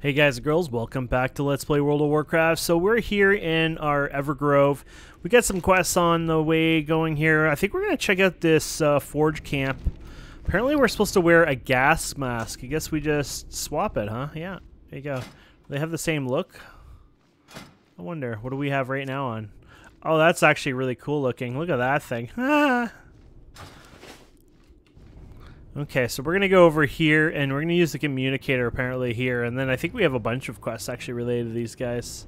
Hey guys and girls, welcome back to Let's Play World of Warcraft. So we're here in our Evergrove. We got some quests on the way going here. I think we're going to check out this forge camp. Apparently we're supposed to wear a gas mask. I guess we just swap it, huh? Yeah, there you go. They have the same look. I wonder, what do we have right now on? Oh, that's actually really cool looking. Look at that thing. Ah! Okay, so we're going to go over here, and we're going to use the communicator apparently here, and then I think we have a bunch of quests actually related to these guys.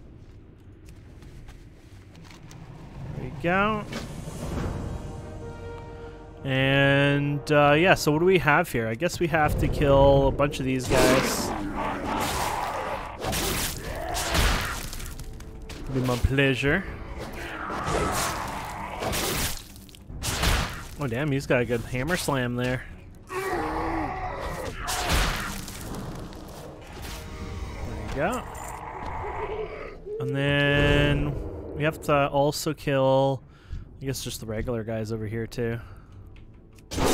There we go. And, yeah, so what do we have here? I guess we have to kill a bunch of these guys. It'll be my pleasure. Oh, damn, he's got a good hammer slam there. Go. And then we have to also kill, I guess, just the regular guys over here too. There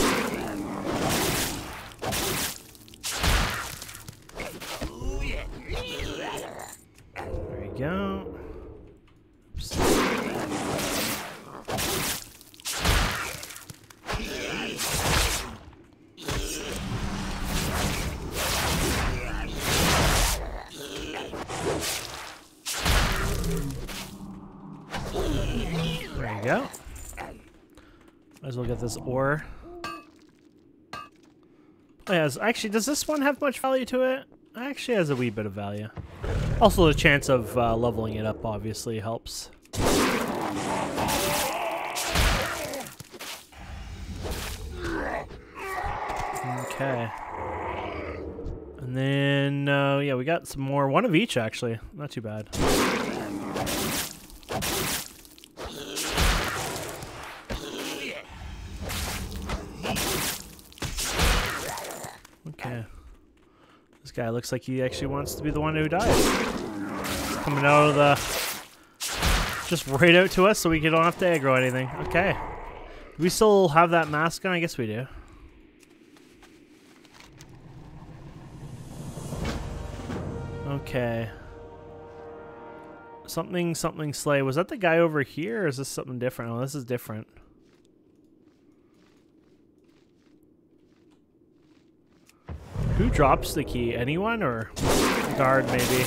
we go. Oops. There you go. Might as well get this ore. Oh, yeah, actually, does this one have much value to it? It actually has a wee bit of value. Also, the chance of leveling it up obviously helps. Okay. And then, yeah, we got some more. One of each, actually. Not too bad. Okay. This guy looks like he actually wants to be the one who dies. He's coming out of the... just right out to us so we don't have to aggro anything. Okay. Do we still have that mask on? I guess we do. Okay. Something slay. Was that the guy over here or is this something different? Oh, this is different. Who drops the key? Anyone or the guard maybe?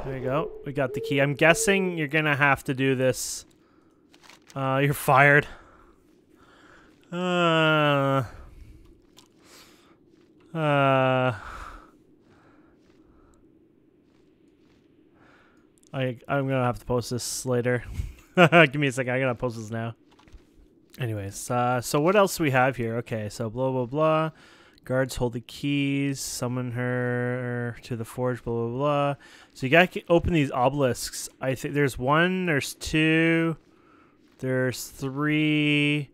There you go. We got the key. I'm guessing you're gonna have to do this. You're fired. I'm gonna have to post this later. Give me a second. I gotta post this now. Anyways, so what else do we have here? Okay, so blah blah blah. Guards hold the keys. Summon her to the forge. Blah blah blah. So you gotta open these obelisks. I think there's one. There's two. There's three.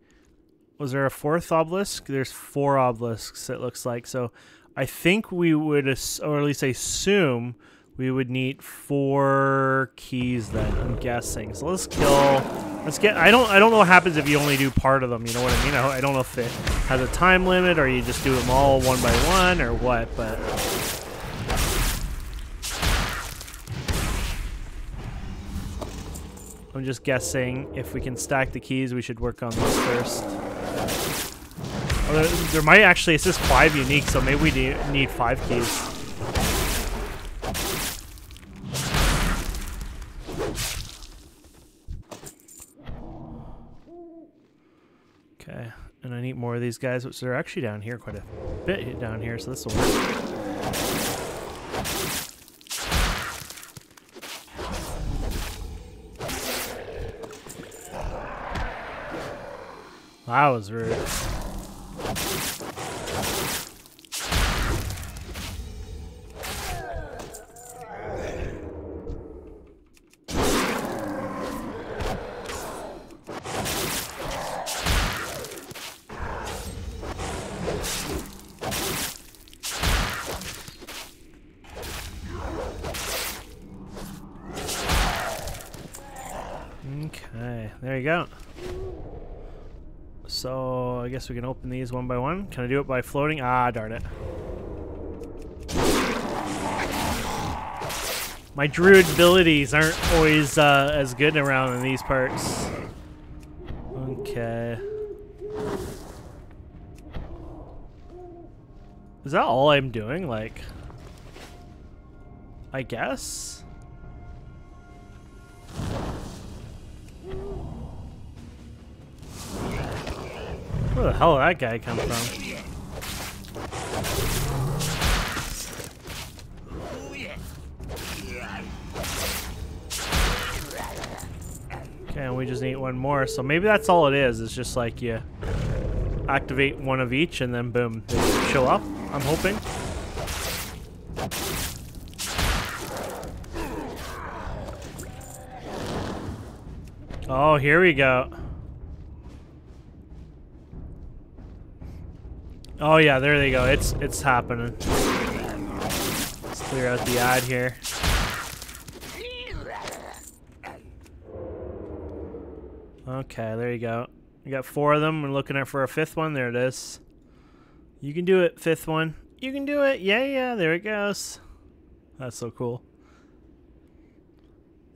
Was there a fourth obelisk? There's four obelisks. It looks like. So I think we would, or at least assume, we would need 4 keys then, I'm guessing. So let's kill. Let's get. I don't know what happens if you only do part of them. You know what I mean? I don't know if it has a time limit or you just do them all one by one or what. But I'm just guessing. If we can stack the keys, we should work on those first. Oh, there might actually. It says 5 unique, so maybe we need 5 keys. Okay, and I need more of these guys, which they're actually down here quite a bit down here, so this will work. That was rude. Okay, there you go. So I guess we can open these one by one. Can I do it by floating? Ah, darn it. My druid abilities aren't always as good around in these parts. Okay. Is that all I'm doing? Like, I guess? Where the hell did that guy come from? Okay, and we just need one more. So maybe that's all it is. It's just like you activate one of each and then boom, they show up, I'm hoping. Oh, here we go. Oh yeah, there they go. It's happening. Let's clear out the ad here. Okay, there you go. We got 4 of them. We're looking at for a 5th one. There it is. You can do it, 5th one. You can do it. Yeah, yeah, there it goes. That's so cool.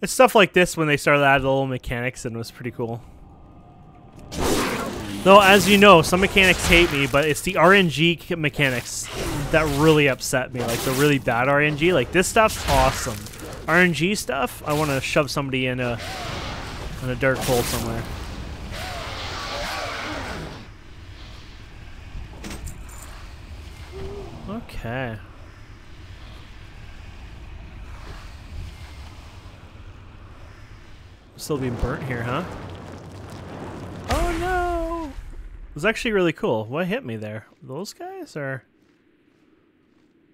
It's stuff like this when they started adding little mechanics and was pretty cool. Though, as you know, some mechanics hate me, but it's the RNG mechanics that really upset me. Like the really bad RNG. Like this stuff's awesome. RNG stuff, I want to shove somebody in a dark hole somewhere. Okay. Still being burnt here, huh? Oh no! It was actually really cool. What hit me there? Those guys or...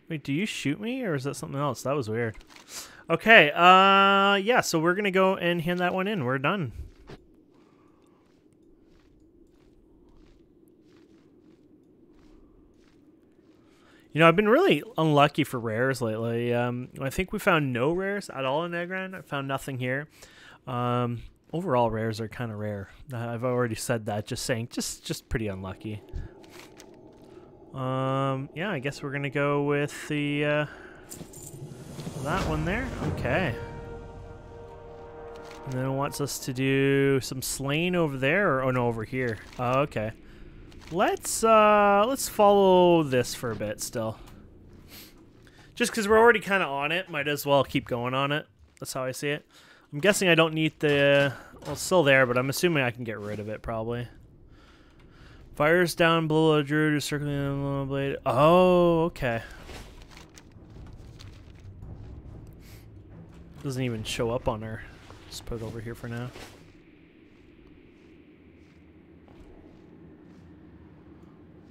Wait, do you shoot me or is that something else? That was weird. Okay, yeah, so we're gonna go and hand that one in. We're done. You know, I've been really unlucky for rares lately. I think we found no rares at all in Negran. I found nothing here. Overall, rares are kind of rare. I've already said that. Just saying, just pretty unlucky. Yeah, I guess we're gonna go with the that one there. Okay. And then it wants us to do some slaying over there, or oh no, over here. Oh, okay. Let's follow this for a bit still. Just because we're already kind of on it, might as well keep going on it. That's how I see it. I'm guessing I don't need the... Well, it's still there, but I'm assuming I can get rid of it, probably. Fires down below a druid who's circling a little blade. Oh, okay. Doesn't even show up on her. Just put it over here for now.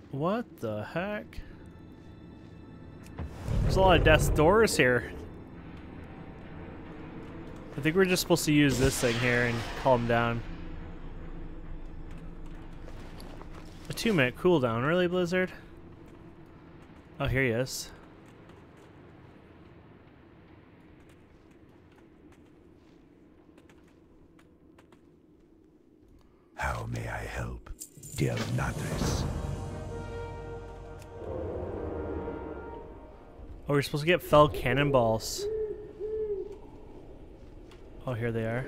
What the heck? There's a lot of death's doors here. I think we're just supposed to use this thing here and calm down. A 2-minute cooldown, really, Blizzard? Oh, here he is. How may I help, dear Natris? Oh, we're supposed to get fell cannonballs. Oh, here they are.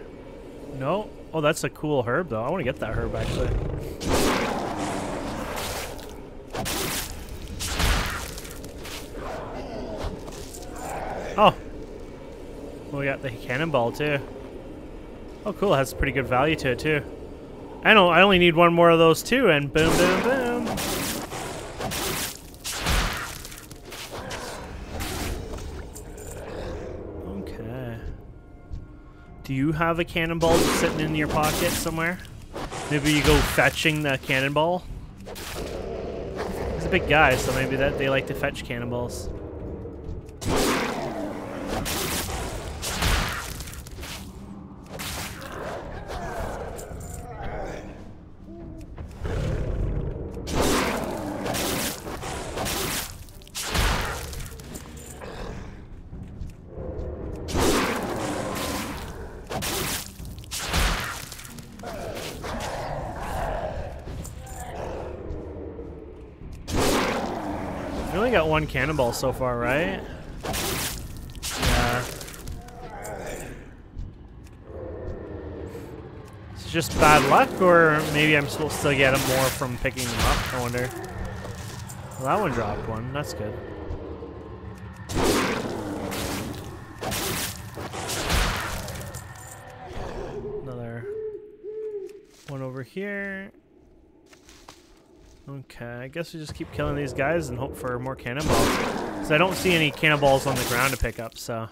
No? Oh, that's a cool herb, though. I want to get that herb, actually. Oh. Well, we got the cannonball, too. Oh, cool. It has pretty good value to it, too. I only need one more of those, too, and boom, boom, boom. Do you have a cannonball just sitting in your pocket somewhere? Maybe you go fetching the cannonball? He's a big guy, so maybe that they like to fetch cannonballs. We only got one cannonball so far, right? Yeah. It's just bad luck, or maybe I'm supposed to get more from picking them up, I wonder. Well, that one dropped one. That's good. Another one over here. Okay, I guess we just keep killing these guys and hope for more cannonballs. Because I don't see any cannonballs on the ground to pick up, so...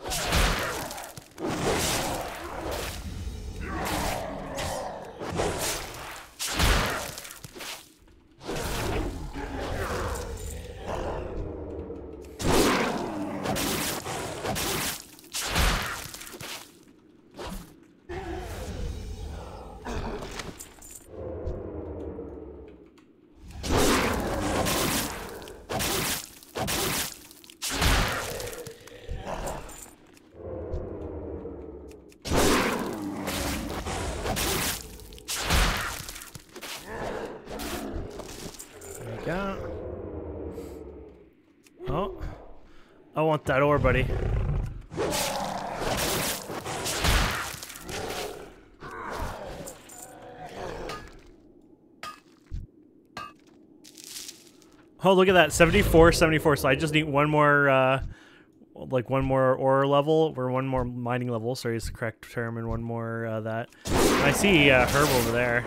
Oh, I want that ore, buddy. Oh, look at that, 74, 74. So I just need one more, like one more ore level, or one more mining level. Sorry, is the correct term, and one more that. I see herb over there.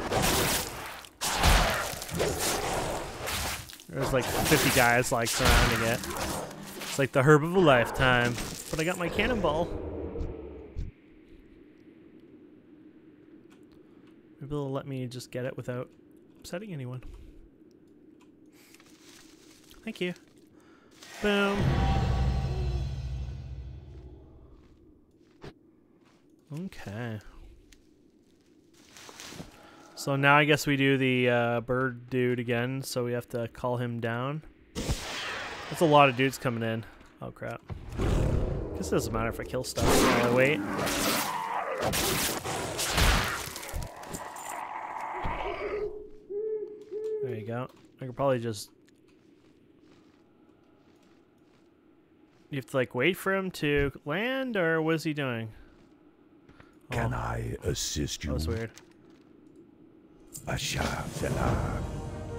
There's like 50 guys like surrounding it. It's like the herb of a lifetime. But I got my cannonball. Maybe they'll let me just get it without upsetting anyone. Thank you. Boom. Okay. So now I guess we do the bird dude again, so we have to call him down. That's a lot of dudes coming in. Oh crap. Guess it doesn't matter if I kill stuff while I wait. There you go. I could probably just... You have to like wait for him to land, or what is he doing? Can I assist you? That was weird.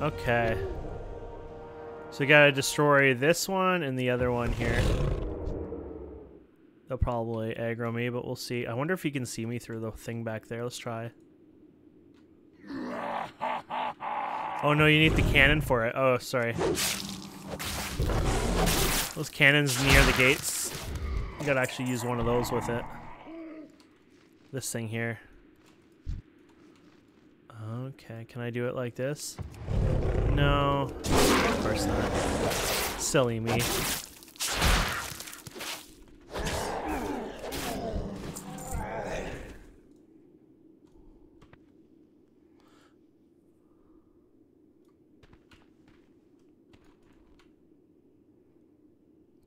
Okay. So we gotta destroy this one and the other one here. They'll probably aggro me, but we'll see. I wonder if he can see me through the thing back there. Let's try. Oh no, you need the cannon for it. Oh, sorry. Those cannons near the gates. You gotta actually use one of those with it. This thing here. Okay, can I do it like this? No, of course not. Silly me.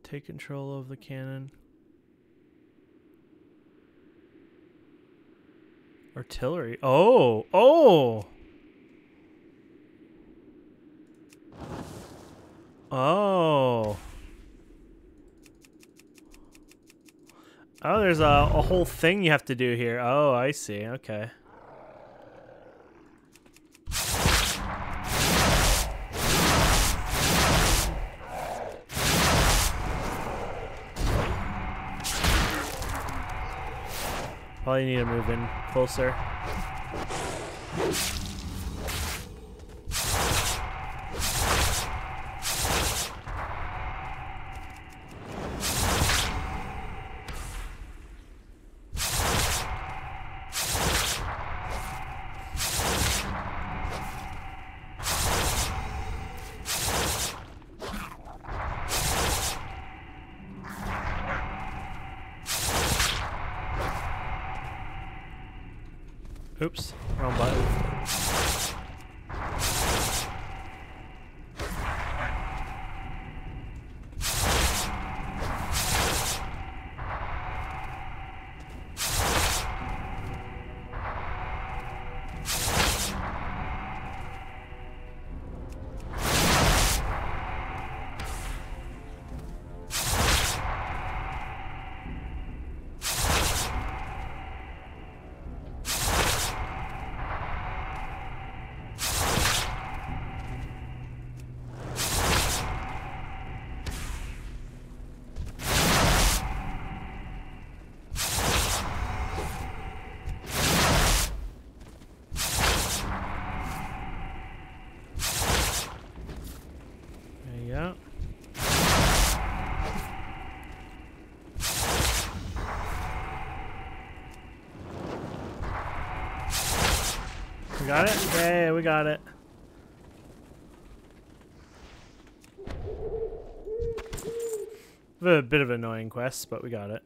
Take control of the cannon. Artillery. Oh! Oh! Oh. Oh, there's a whole thing you have to do here. Oh, I see. Okay. Probably need to move in closer. Oops, wrong button. you go. We got it? Yay, we got it. A bit of an annoying quest, but we got it.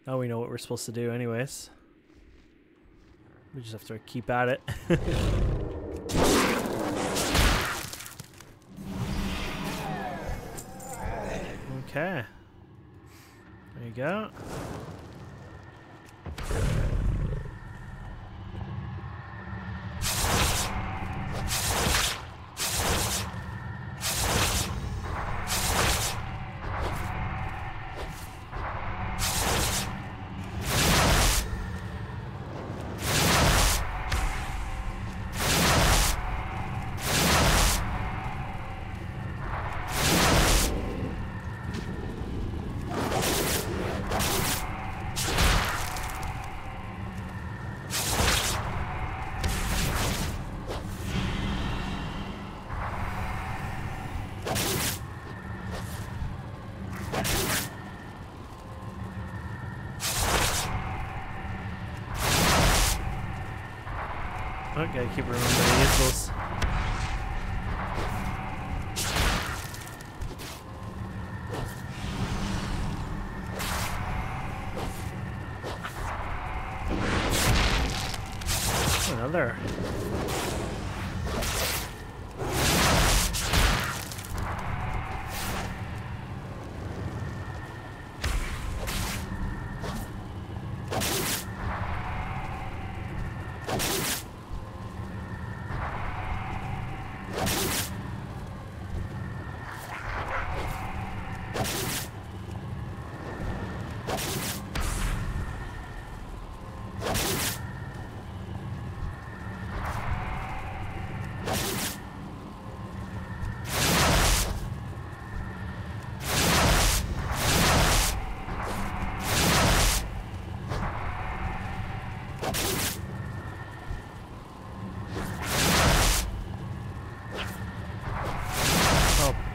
Now we know what we're supposed to do anyways. We just have to keep at it. Okay. There you go. Okay, keep remembering the useless. Another.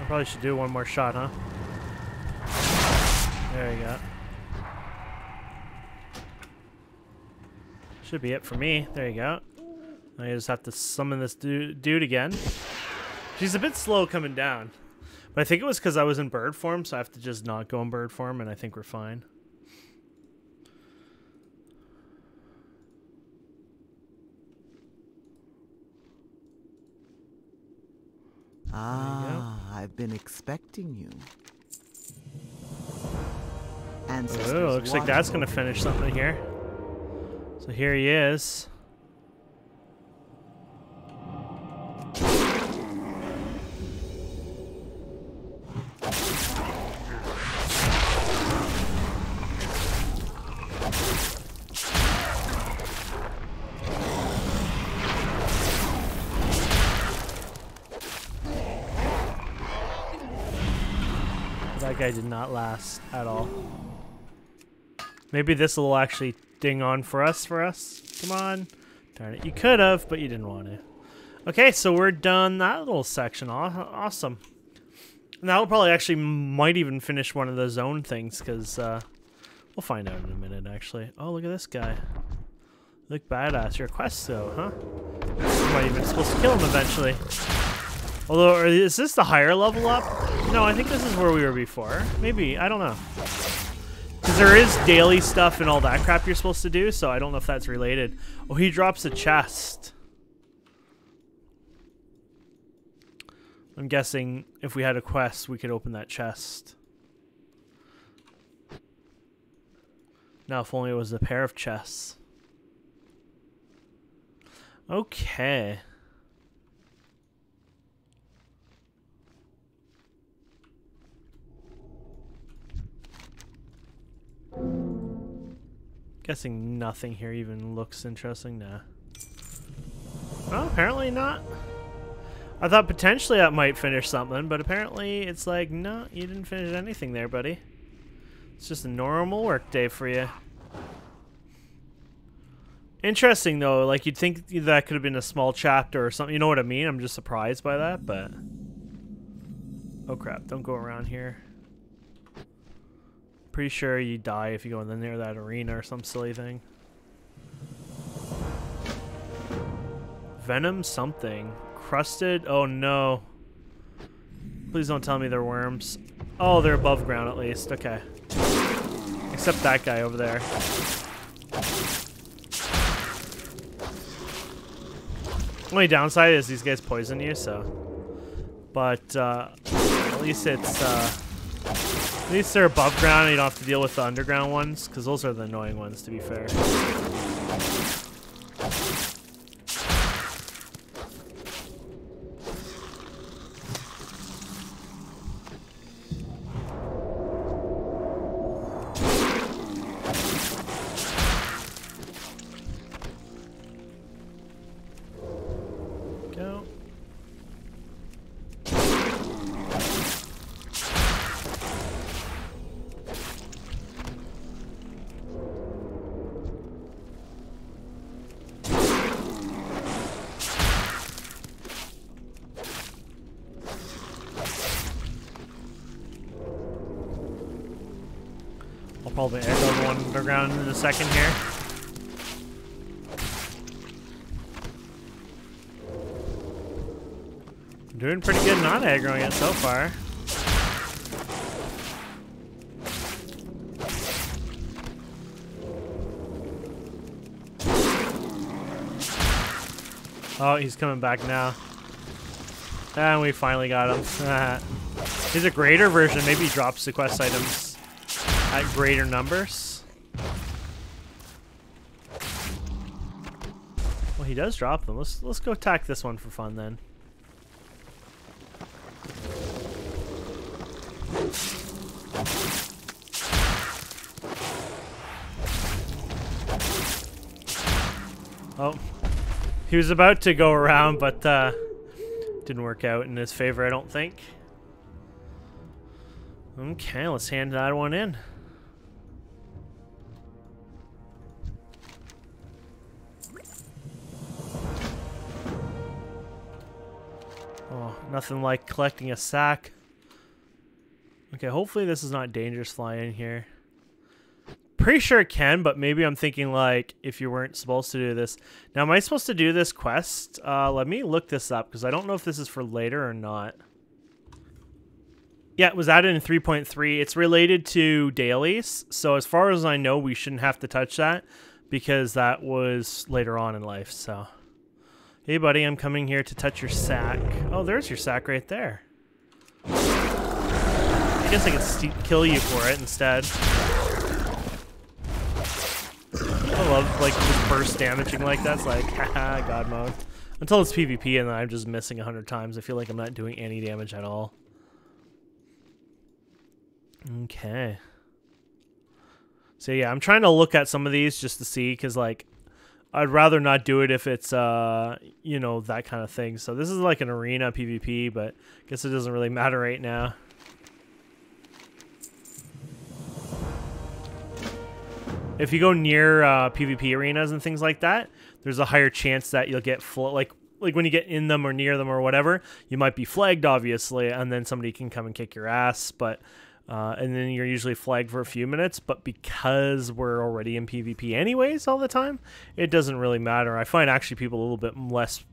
Probably should do one more shot, huh? There you go. Should be it for me. There you go. I just have to summon this dude again. She's a bit slow coming down. But I think it was because I was in bird form, so I have to just not go in bird form, and I think we're fine. Ah, I've been expecting you. Oh, looks like that's gonna finish something here. So here he is. That guy did not last at all. Maybe this will actually ding on for us. Come on. Darn it. You could have, but you didn't want to. Okay, so we're done that little section. Awesome. And that'll probably actually might even finish one of the zone things, because we'll find out in a minute, actually. Oh, look at this guy. Look badass. Your quest, though, huh? You might even be supposed to kill him eventually. Although, is this the higher level up? No, I think this is where we were before. Maybe. I don't know. Because there is daily stuff and all that crap you're supposed to do, so I don't know if that's related. Oh, he drops a chest. I'm guessing if we had a quest, we could open that chest. Now, if only it was a pair of chests. Okay. Guessing nothing here even looks interesting. Nah. Well, apparently not. I thought potentially that might finish something, but apparently it's like, no, you didn't finish anything there, buddy. It's just a normal work day for you. Interesting though, like you'd think that could have been a small chapter or something. You know what I mean? I'm just surprised by that, but oh crap! Don't go around here. Pretty sure you die if you go in near that arena or some silly thing. Venom something. Crusted? Oh no. Please don't tell me they're worms. Oh, they're above ground at least. Okay. Except that guy over there. Only downside is these guys poison you, so. But at least it's at least they're above ground and you don't have to deal with the underground ones, because those are the annoying ones, to be fair. Go. I'll probably echo the one underground in a second here. I'm doing pretty good not aggroing it so far. Oh, he's coming back now. And we finally got him. He's a greater version. Maybe he drops the quest items at greater numbers. Well, he does drop them. Let's go attack this one for fun then. Oh, he was about to go around, but didn't work out in his favor, I don't think. Okay, let's hand that one in. Oh, nothing like collecting a sack. Okay, hopefully this is not dangerous flying in here. Pretty sure it can, but maybe I'm thinking like if you weren't supposed to do this. Now, am I supposed to do this quest? Let me look this up because I don't know if this is for later or not. Yeah, it was added in 3.3. It's related to dailies, so as far as I know, we shouldn't have to touch that because that was later on in life. So, hey buddy, I'm coming here to touch your sack. Oh, there's your sack right there. I guess I could kill you for it instead. I love like just burst damaging like that. It's like, haha, God mode. Until it's PvP and then I'm just missing 100 times. I feel like I'm not doing any damage at all. Okay. So yeah, I'm trying to look at some of these just to see, because like I'd rather not do it if it's you know, that kind of thing. So this is like an arena PvP, but I guess it doesn't really matter right now. If you go near PvP arenas and things like that, there's a higher chance that you'll get like when you get in them or near them or whatever, you might be flagged, obviously, and then somebody can come and kick your ass. But and then you're usually flagged for a few minutes. But because we're already in PvP anyways all the time, it doesn't really matter. I find actually people a little bit less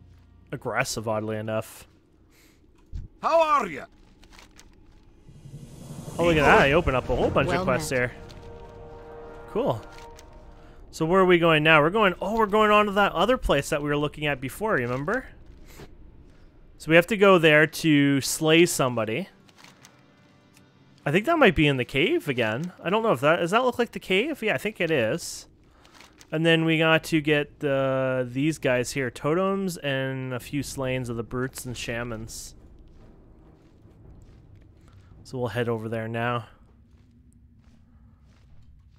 aggressive, oddly enough. How are you? Oh, look at that! I open up a whole bunch of quests here. Cool. So where are we going now? We're going on to that other place that we were looking at before, remember? So we have to go there to slay somebody. I think that might be in the cave again. I don't know if does that look like the cave? Yeah, I think it is. And then we got to get these guys here, totems and a few slayings of the brutes and shamans. So we'll head over there now.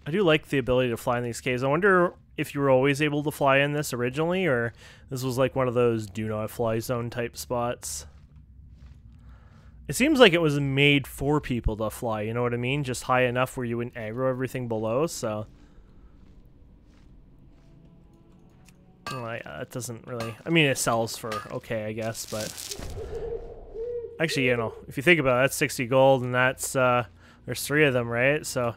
I do like the ability to fly in these caves. I wonder if you were always able to fly in this originally, or this was like one of those do not fly zone type spots. It seems like it was made for people to fly, you know what I mean? Just high enough where you wouldn't aggro everything below, so. Well, it doesn't really... I mean, it sells for okay, I guess, but... Actually, you know, if you think about it, that's 60 gold, and that's... there's 3 of them, right? So,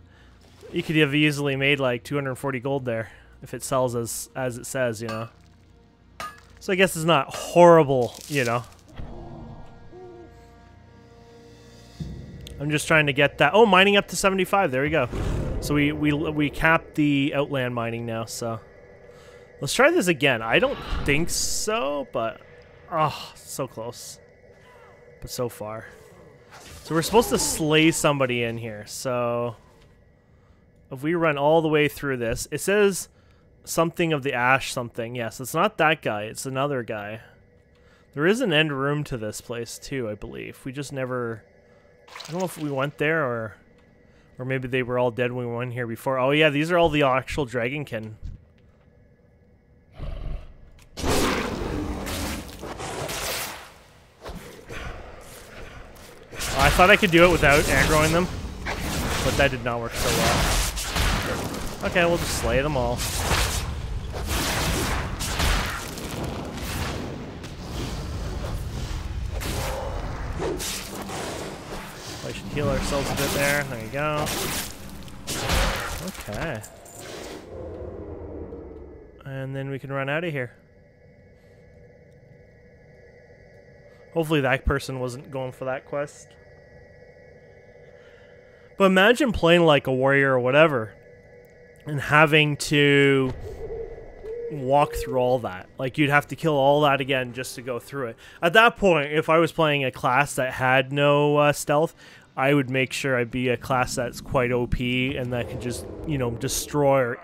you could have easily made, like, 240 gold there, if it sells as it says, you know? So I guess it's not horrible, you know? I'm just trying to get that... Oh, mining up to 75, there we go. So we capped the outland mining now, so... Let's try this again. I don't think so, but... Oh, so close. But so far. So we're supposed to slay somebody in here, so... If we run all the way through this... It says something of the ash something. Yes, it's not that guy. It's another guy. There is an end room to this place, too, I believe. We just never... I don't know if we went there, or maybe they were all dead when we went here before. Oh, yeah, these are all the actual dragonkin. I thought I could do it without aggroing them, but that did not work so well. Okay, we'll just slay them all. We should heal ourselves a bit there. There you go. Okay. And then we can run out of here. Hopefully that person wasn't going for that quest. But imagine playing like a warrior or whatever and having to walk through all that. Like, you'd have to kill all that again just to go through it. At that point, if I was playing a class that had no stealth, I would make sure I'd be a class that's quite OP and that could just, you know, destroy or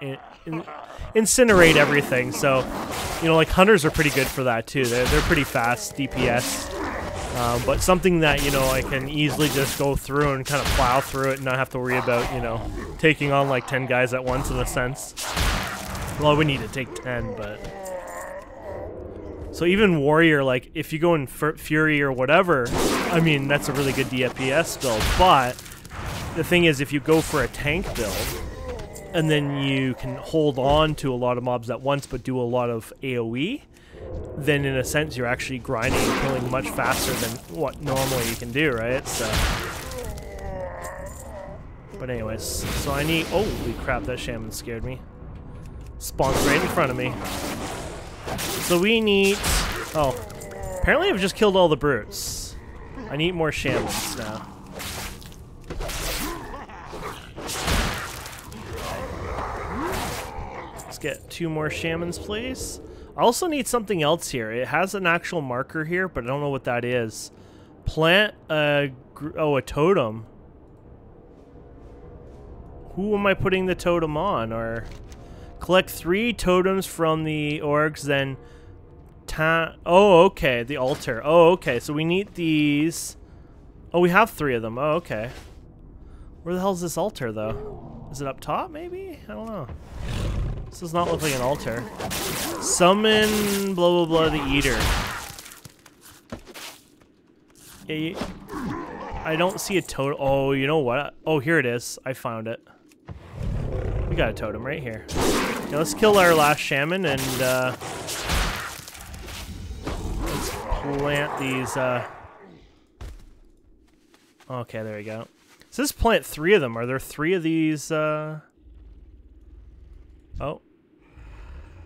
incinerate everything. So, you know, like hunters are pretty good for that too. They're pretty fast DPS. But something that, you know, I can easily just go through and kind of plow through it and not have to worry about, you know, taking on like 10 guys at once in a sense. Well, we need to take 10, but... So even Warrior, like, if you go in Fury or whatever, I mean, that's a really good DPS build, but the thing is, if you go for a tank build, and then you can hold on to a lot of mobs at once but do a lot of AoE, then in a sense you're actually grinding and killing much faster than what normally you can do, right? So... But anyways, so I need... Holy crap, that shaman scared me. Spawns right in front of me. So we need... Oh, apparently I've just killed all the brutes. I need more shamans now. Let's get 2 more shamans, please. I also need something else here. It has an actual marker here, but I don't know what that is. Plant a... Oh, a totem. Who am I putting the totem on? Or... Collect 3 totems from the orgs, then... Oh, okay, the altar. Oh, okay, so we need these... Oh, we have 3 of them. Oh, okay. Where the hell is this altar, though? Is it up top, maybe? I don't know. This does not look like an altar. Summon blah blah blah the eater. I don't see a totem. Oh, you know what? Oh, here it is. I found it. We got a totem right here. Now let's kill our last shaman and let's plant these. Okay, there we go. It says plant 3 of them. Are there 3 of these? Oh.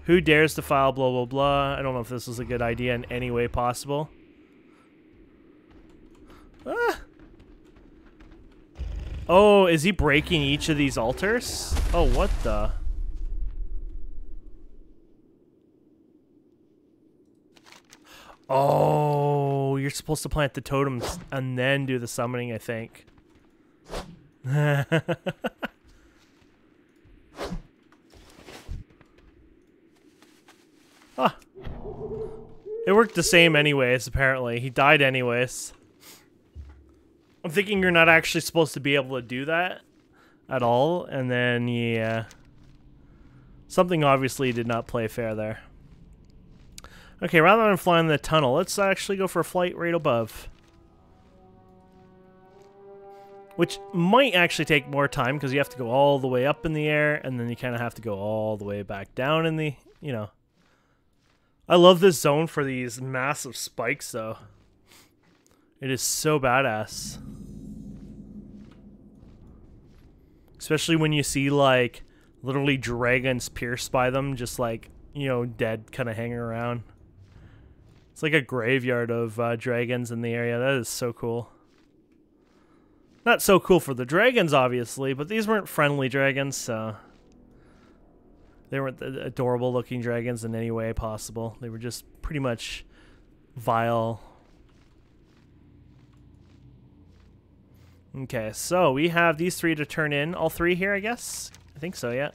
Who dares to file blah blah blah? I don't know if this was a good idea in any way possible. Ah. Oh, is he breaking each of these altars? Oh, what the? Oh, you're supposed to plant the totems and then do the summoning, I think. Huh. It worked the same anyways, apparently. He died anyways. I'm thinking you're not actually supposed to be able to do that at all, and then, yeah. Something obviously did not play fair there. Okay, rather than flying the tunnel, let's actually go for a flight right above. Which might actually take more time, because you have to go all the way up in the air, and then you kind of have to go all the way back down in the, you know. I love this zone for these massive spikes, though. It is so badass. Especially when you see, like, literally dragons pierced by them, just like, you know, dead, kind of hanging around. It's like a graveyard of dragons in the area. That is so cool. Not so cool for the dragons, obviously, but these weren't friendly dragons, so... They weren't adorable-looking dragons in any way possible. They were just pretty much vile. Okay, so we have these 3 to turn in. All 3 here, I guess? I think so, yeah.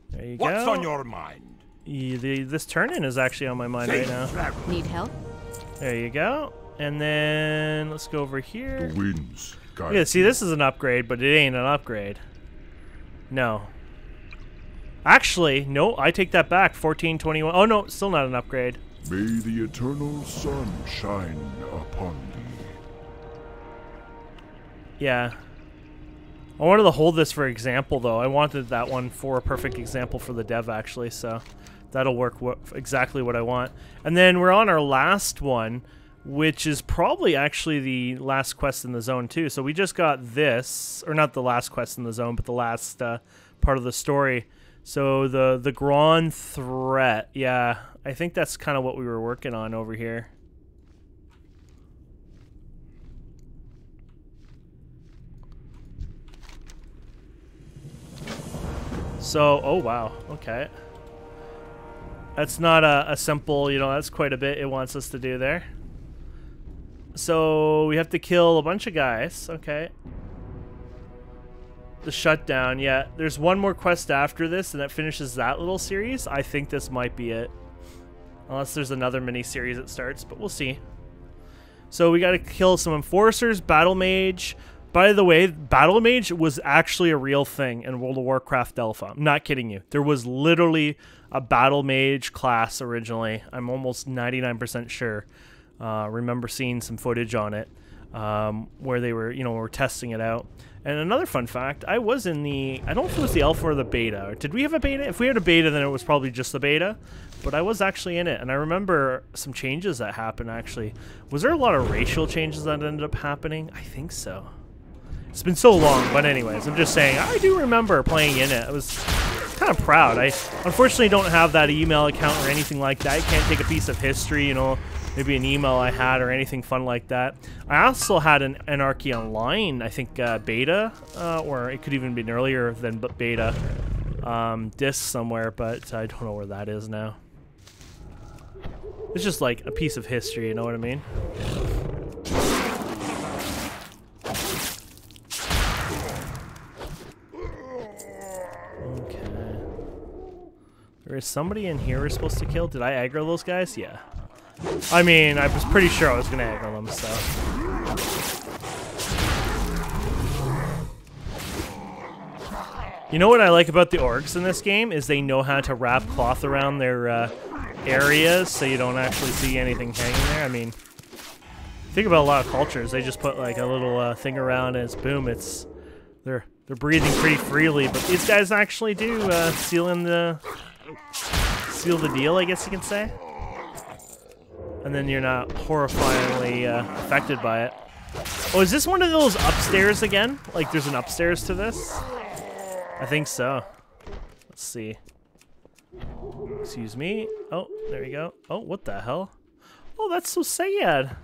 There you go. What's on your mind? This turn-in is actually on my mind right now. Need help? There you go. And then let's go over here. The winds. Yeah, see, this is an upgrade, but it ain't an upgrade. No. Actually, no, I take that back. 1421. Oh, no, still not an upgrade. May the eternal sun shine upon thee. Yeah. I wanted to hold this for example, though. I wanted that one for a perfect example for the dev, actually, so that'll work exactly what I want. And then we're on our last one, which is probably actually the last quest in the zone, too. So we just got this, or not the last quest in the zone, but the last part of the story. So the Grand Threat, yeah, I think that's kind of what we were working on over here. So, oh wow, okay. That's not a simple, you know, that's quite a bit it wants us to do there. So we have to kill a bunch of guys, okay. The shutdown, yeah. There's one more quest after this, and that finishes that little series. I think this might be it. Unless there's another mini-series that starts, but we'll see. So we gotta kill some enforcers, battle mage. By the way, battle mage was actually a real thing in World of Warcraft Alpha. I'm not kidding you. There was literally a battle mage class originally. I'm almost 99% sure. Remember seeing some footage on it where they were, you know, were testing it out. And another fun fact, I was in the, I don't know if it was the alpha or the beta. Or did we have a beta? If we had a beta, then it was probably just the beta. But I was actually in it, and I remember some changes that happened, actually. Was there a lot of racial changes that ended up happening? I think so. It's been so long, but anyways, I'm just saying, I do remember playing in it. I was kind of proud. I unfortunately don't have that email account or anything like that. I can't take a piece of history, you know, maybe an email I had or anything fun like that. I also had an Anarchy Online, I think beta, or it could even be earlier than beta disc somewhere, but I don't know where that is now. It's just like a piece of history, you know what I mean? Okay. There is somebody in here we're supposed to kill. Did I aggro those guys? Yeah. I mean, I was pretty sure I was gonna aggro them, so. You know what I like about the orcs in this game is they know how to wrap cloth around their areas so you don't actually see anything hanging there. I mean, think about a lot of cultures. They just put like a little thing around and it's boom. It's they're breathing pretty freely, but these guys actually do seal the deal, I guess you can say. And then you're not horrifyingly affected by it. Oh, is this one of those upstairs again? Like there's an upstairs to this? I think so. Let's see. Excuse me. Oh, there we go. Oh, what the hell? Oh, that's so sad.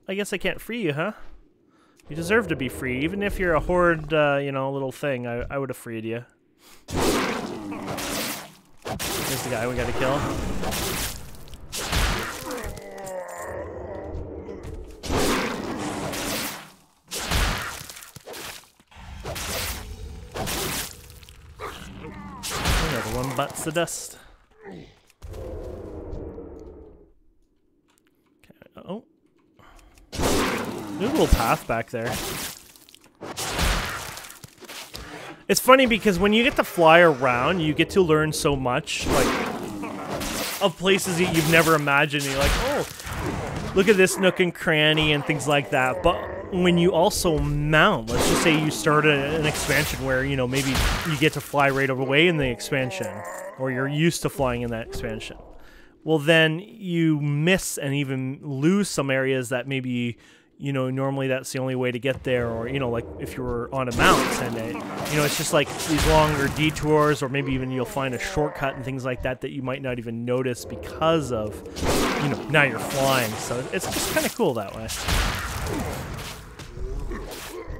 I guess I can't free you, huh? You deserve to be free. Even if you're a horde, you know, little thing, I would have freed you. Here's the guy we gotta kill. Another one bites the dust. Okay. Oh. There's a little path back there. It's funny because when you get to fly around, you get to learn so much, like, of places that you've never imagined. You're like, oh, look at this nook and cranny and things like that. But when you also mount, let's just say you start an expansion where, you know, maybe you get to fly right away in the expansion, or you're used to flying in that expansion. Well, then you miss and even lose some areas that maybe, you know, normally that's the only way to get there, or, you know, like if you were on a mount and you know, it's just like these longer detours, or maybe even you'll find a shortcut and things like that that you might not even notice because of, you know, now you're flying. So it's just kind of cool that way.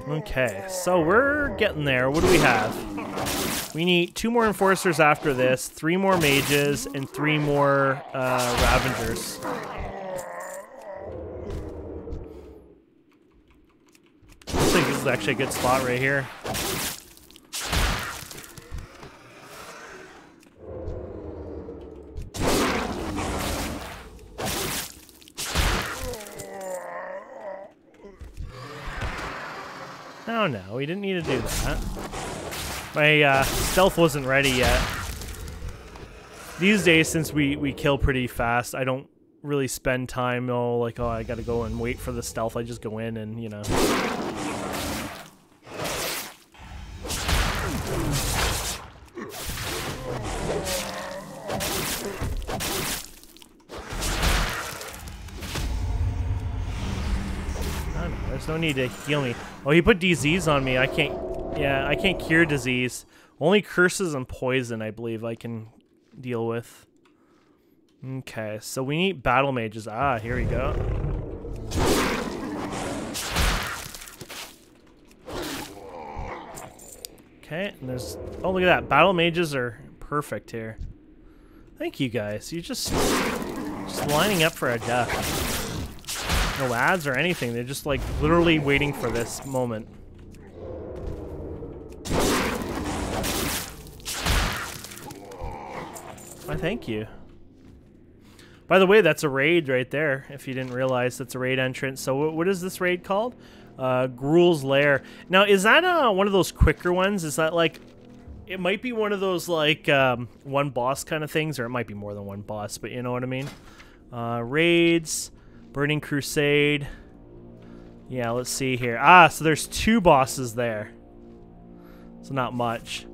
Okay, so we're getting there. What do we have? We need 2 more enforcers after this, 3 more mages, and 3 more ravengers. I think this is actually a good spot right here. Oh no, we didn't need to do that. My stealth wasn't ready yet. These days, since we kill pretty fast, I don't really spend time, like, oh, I gotta go and wait for the stealth. I just go in and, you know. There's no need to heal me. Oh, he put disease on me. I can't, yeah, I can't cure disease. Only curses and poison, I believe, I can deal with. Okay, so we need battle mages. Ah, here we go. Okay, and there's, oh, look at that. Battle mages are perfect here. Thank you, guys. You're just lining up for a death. No ads or anything. They're just like literally waiting for this moment. Why, thank you. By the way, that's a raid right there. If you didn't realize, that's a raid entrance. So what is this raid called? Gruul's Lair. Now, is that one of those quicker ones? Is that like, it might be one of those like one boss kind of things, or it might be more than one boss, but you know what I mean? Raids. Burning Crusade. Yeah, let's see here. Ah, so there's 2 bosses there. So not much.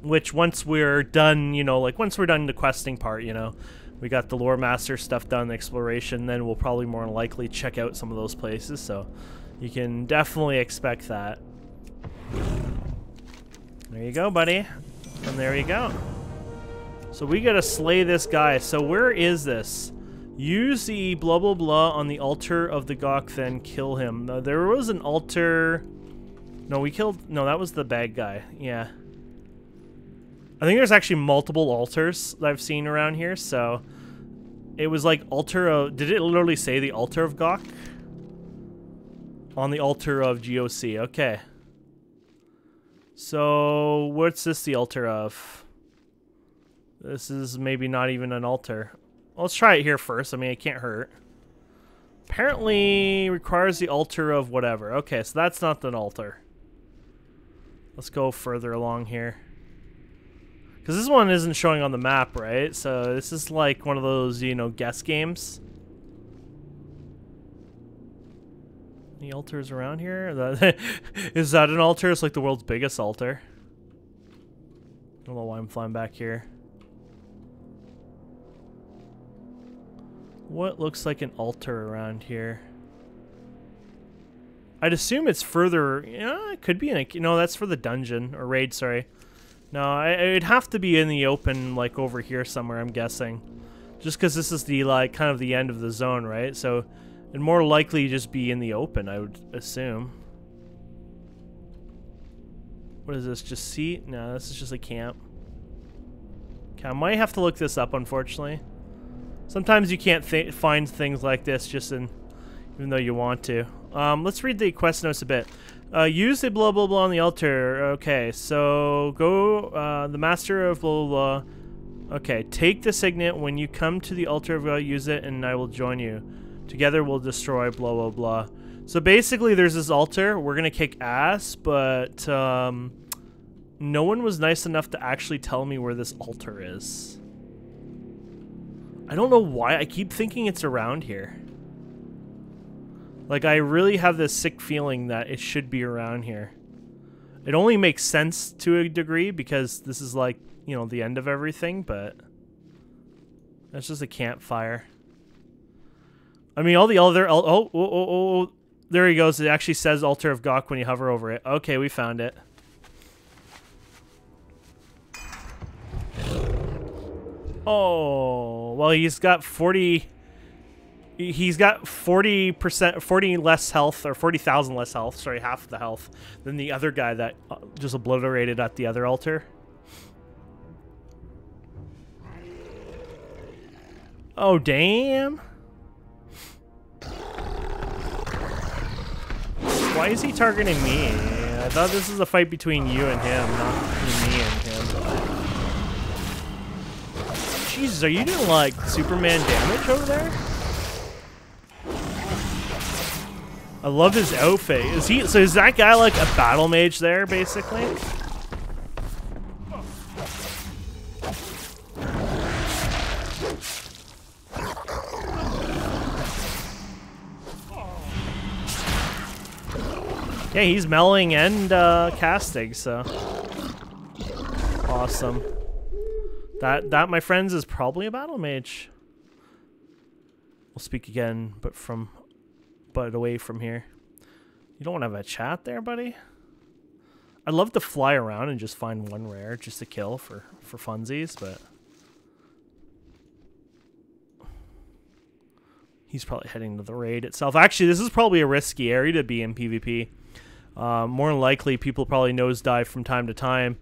Which once we're done, you know, like once we're done the questing part, you know, we got the Lore Master stuff done, the exploration, then we'll probably more than likely check out some of those places. So you can definitely expect that. There you go, buddy. And there you go. So we gotta slay this guy. So where is this? Use the blah blah blah on the altar of the Gok, then kill him. There was an altar. No, we killed. No, that was the bad guy. Yeah. I think there's actually multiple altars that I've seen around here. So it was like altar of. Did it literally say the altar of Gok? On the altar of GOC. Okay. So what's this the altar of? This is maybe not even an altar. Well, let's try it here first. I mean, it can't hurt. Apparently requires the altar of whatever. Okay, so that's not an altar. Let's go further along here. Because this one isn't showing on the map, right? So this is like one of those, you know, guess games. Any altars around here? Is that an altar? It's like the world's biggest altar. I don't know why I'm flying back here. What looks like an altar around here? I'd assume it's further. Yeah, it could be in a. No, that's for the dungeon or raid. Sorry. No, it'd have to be in the open, like over here somewhere. I'm guessing, just because this is the like kind of the end of the zone, right? So, it'd more likely just be in the open. I would assume. What is this? Just seat? No, this is just a camp. Okay, I might have to look this up, unfortunately. Sometimes you can't find things like this just in, even though you want to. Let's read the quest notes a bit. Use the blah blah blah on the altar. Okay, so go the master of blah blah blah. Okay, take the signet when you come to the altar of God. Use it, and I will join you. Together we'll destroy blah blah blah. So basically, there's this altar. We're gonna kick ass, but no one was nice enough to actually tell me where this altar is. I don't know why. I keep thinking it's around here. Like, I really have this sick feeling that it should be around here. It only makes sense to a degree because this is like, you know, the end of everything, but that's just a campfire. I mean, all the other... Oh, there he goes. It actually says Altar of Gok when you hover over it. Okay, we found it. Oh, well, he's got 40... He's got 40%, 40 less health, or 40,000 less health, sorry, half the health, than the other guy that just obliterated at the other altar. Oh, damn. Why is he targeting me? I thought this was a fight between you and him, not between me and him. Jesus, are you doing, like, Superman damage over there? I love his outfit. So is that guy like a battle mage there, basically? Yeah, he's meleeing and casting, so awesome. That, my friends, is probably a battle mage. We'll speak again, but away from here. You don't want to have a chat there, buddy? I'd love to fly around and just find one rare just to kill for funsies, but he's probably heading to the raid itself. Actually, this is probably a risky area to be in PvP. More than likely, people probably nosedive from time to time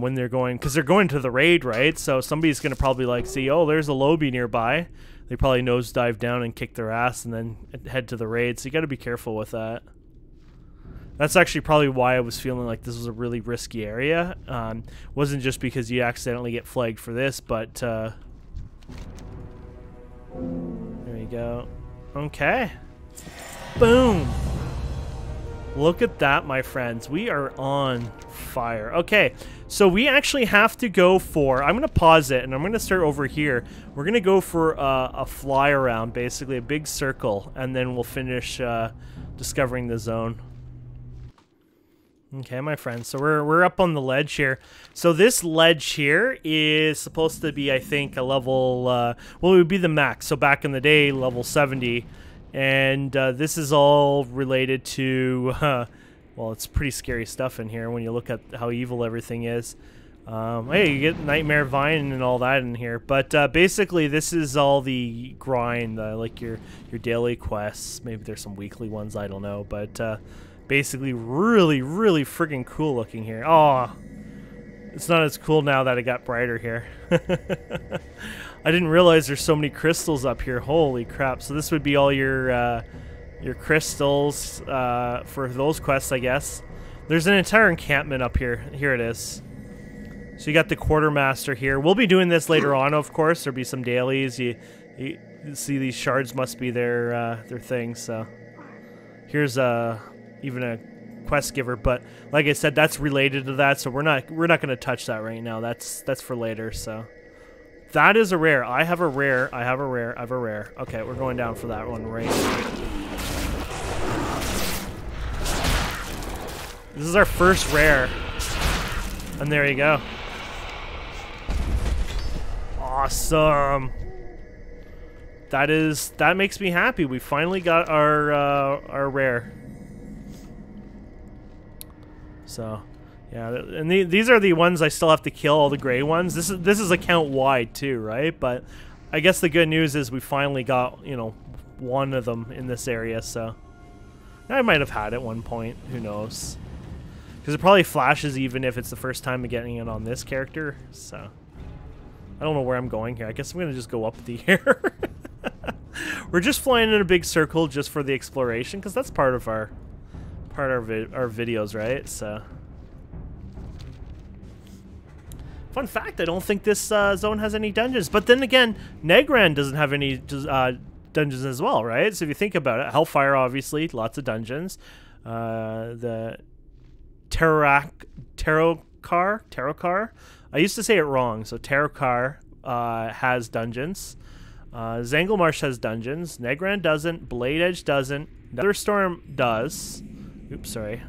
when they're going, because they're going to the raid, right? So somebody's going to probably like see, oh, there's a lobby nearby. They probably nosedive down and kick their ass and then head to the raid. So you got to be careful with that. That's actually probably why I was feeling like this was a really risky area. Wasn't just because you accidentally get flagged for this, but there you go. Okay. Boom. Look at that, my friends. We are on fire. Okay, so we actually have to go for... I'm going to pause it, and I'm going to start over here. We're going to go for a fly around, basically a big circle, and then we'll finish discovering the zone. Okay, my friends, so we're up on the ledge here. So this ledge here is supposed to be, I think, a level... well, it would be the max. So back in the day, level 70... And this is all related to, well, it's pretty scary stuff in here when you look at how evil everything is. Hey, you get Nightmare Vine and all that in here. But basically, this is all the grind, like your daily quests. Maybe there's some weekly ones, I don't know. But basically, really, really friggin' cool looking here. Oh, it's not as cool now that it got brighter here. I didn't realize there's so many crystals up here. Holy crap. So this would be all your crystals for those quests, I guess. There's an entire encampment up here. Here it is. So you got the quartermaster here. We'll be doing this later on, of course. There'll be some dailies. You see these shards must be their thing. So here's even a quest giver, but like I said, that's related to that. So we're not going to touch that right now. That's for later. So. That is a rare. I have a rare. I have a rare. I have a rare. Okay, we're going down for that one right now. This is our first rare. And there you go. Awesome. That makes me happy. We finally got our rare. So... yeah, and these are the ones I still have to kill, all the gray ones. This is account wide too, right? But I guess the good news is we finally got, you know, one of them in this area, so I might have had it at one point, who knows? Because it probably flashes even if it's the first time of getting it on this character, so I don't know where I'm going here. I guess I'm gonna just go up the air. We're just flying in a big circle just for the exploration, because that's part of our videos, right? So. Fun fact, I don't think this zone has any dungeons. But then again, Negran doesn't have any dungeons as well, right? So if you think about it, Hellfire, obviously, lots of dungeons. The Tarokar. I used to say it wrong. So Tarokar has dungeons. Zangelmarsh has dungeons. Negran doesn't. Blade Edge doesn't. Netherstorm does. Oops, sorry.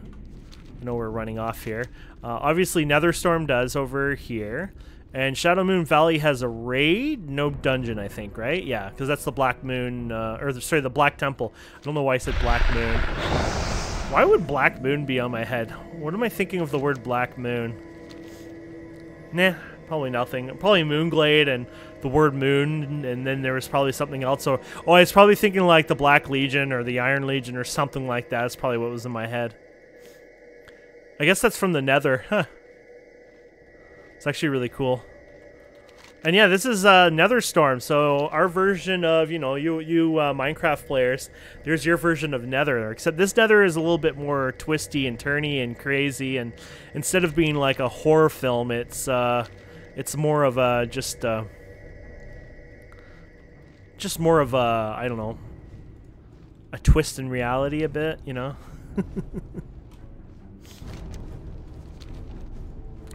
I know we're running off here. Obviously, Netherstorm does over here. And Shadow Moon Valley has a raid, no dungeon, I think, right? Yeah, because that's the Black Moon, sorry, the Black Temple. I don't know why I said Black Moon. Why would Black Moon be on my head? What am I thinking of the word Black Moon? Nah, probably nothing. Probably Moonglade and the word moon, and then there was probably something else. So, oh, I was probably thinking like the Black Legion or the Iron Legion or something like that. That's probably what was in my head. I guess that's from the Nether. Huh. It's actually really cool. And yeah, this is Netherstorm. So our version of, you Minecraft players, there's your version of Nether. Except this Nether is a little bit more twisty and turny and crazy. And instead of being like a horror film, it's more of a just more of a, I don't know, a twist in reality a bit, you know.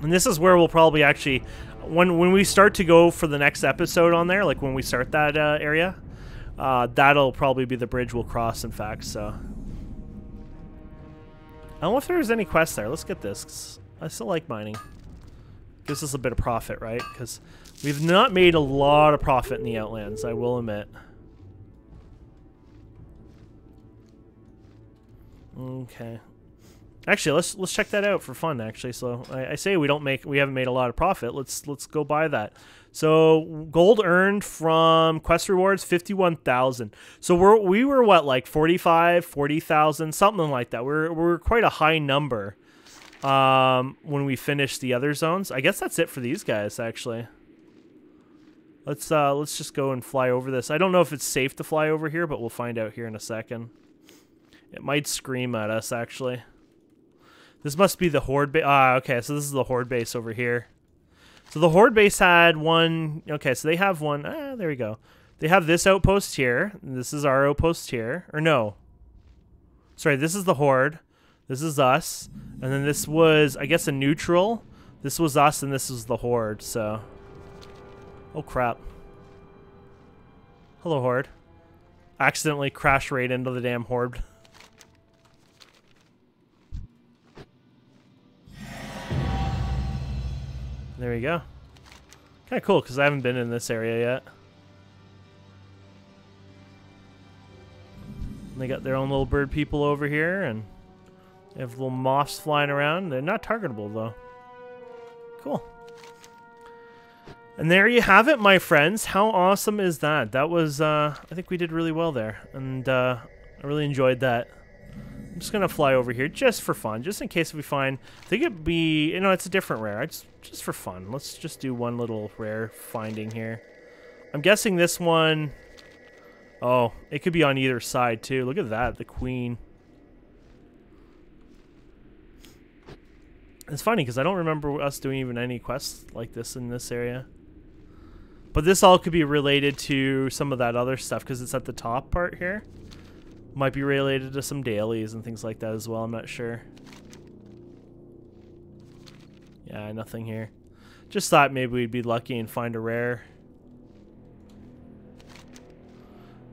And this is where we'll probably actually, when we start to go for the next episode on there, like when we start that area, that'll probably be the bridge we'll cross, in fact, so. I don't know if there's any quests there. Let's get this, 'cause I still like mining. Gives us a bit of profit, right? Because we've not made a lot of profit in the Outlands, I will admit. Okay. Actually, let's check that out for fun. Actually, so I say we haven't made a lot of profit. Let's go buy that. So gold earned from quest rewards 51,000. So we were what, like 40,000, something like that. We're quite a high number when we finish the other zones. I guess that's it for these guys actually. Let's just go and fly over this. I don't know if it's safe to fly over here, but we'll find out here in a second. It might scream at us actually. This must be the Horde base. Okay, so this is the Horde base over here. So the Horde base had one. Okay, so they have one. There we go. They have this outpost here. This is our outpost here. Or no. Sorry, this is the Horde. This is us. And then this was, I guess, a neutral. This was us, and this was the Horde, so. Oh, crap. Hello, Horde. Accidentally crashed right into the damn Horde. There we go. Kind of cool, because I haven't been in this area yet. And they got their own little bird people over here, and they have little moths flying around. They're not targetable, though. Cool. And there you have it, my friends. How awesome is that? That was, I think we did really well there. And I really enjoyed that. I'm just going to fly over here just for fun, just in case we find... I think it'd be... You know, it's a different rare. Just for fun. Let's just do one little rare finding here. I'm guessing this one... Oh, it could be on either side, too. Look at that, the queen. It's funny, because I don't remember us doing even any quests like this in this area. But this all could be related to some of that other stuff, because it's at the top part here. Might be related to some dailies and things like that as well, I'm not sure. Yeah, nothing here. Just thought maybe we'd be lucky and find a rare.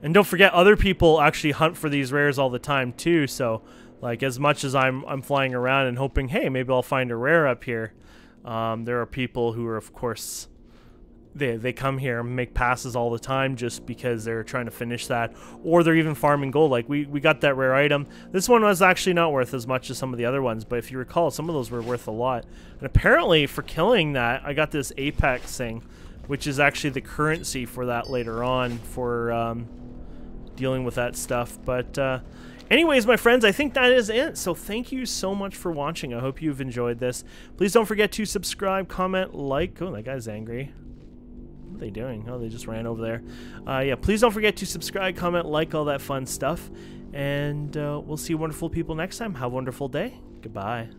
And don't forget, other people actually hunt for these rares all the time too, so like as much as I'm flying around and hoping, hey, maybe I'll find a rare up here, there are people who are, of course, they come here and make passes all the time just because they're trying to finish that, or they're even farming gold. Like we got that rare item. This one was actually not worth as much as some of the other ones, but if you recall, some of those were worth a lot. And apparently for killing that, I got this Apex thing, which is actually the currency for that later on for dealing with that stuff. But anyways, my friends, I think that is it. So thank you so much for watching. I hope you've enjoyed this. Please don't forget to subscribe, comment, like. Oh, that guy's angry. What are they doing? Oh, they just ran over there. Yeah, please don't forget to subscribe, comment, like, all that fun stuff. And we'll see wonderful people next time. Have a wonderful day. Goodbye.